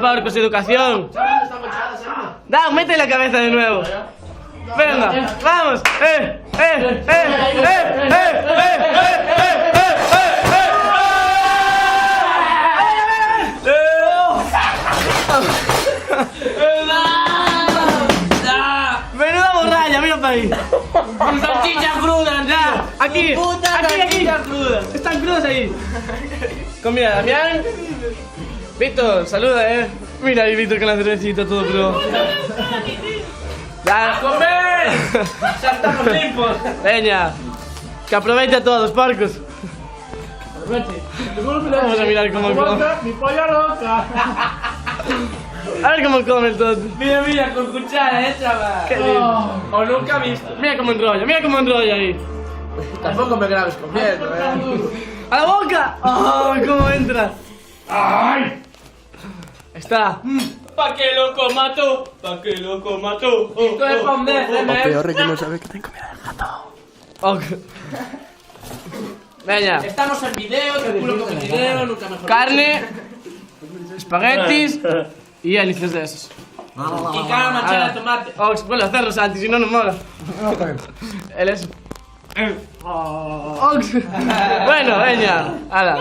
Porcos, educación. Da, mete la cabeza de nuevo. Venga, vamos. Menuda borralla, mira para ahí. Salchichas crudas, Ya, aquí. Están crudas ahí. Comida, Damián. Víctor, saluda, Mira ahí, Víctor, con la cervecita, todo crudo. Ya. ¡Comer! ¡Saltamos limpos! Veña, que aproveite a todos, porcos. Vamos a mirar cómo come. ¡Mi polla loca! A ver cómo come el todo. Mira, con cuchara, chaval. Qué lindo. O nunca visto. Mira cómo enrolla ahí. Tampoco me grabes comiendo, ¡A la boca! ¡Oh, cómo entra! ¡Ay! Está. Pa' que lo coma tú, Esto es pan de O peor que no sabe que tengo comida del gato. Ok. Veña. Estamos en video, te juro que en video, nunca mejor. Carne, espaguetis y hélices de esos. Y cara manchada de tomate. Ox, vuelve a hacerlo, Santi, si no nos mola. El eso. Ox. Bueno, Veña. Hala.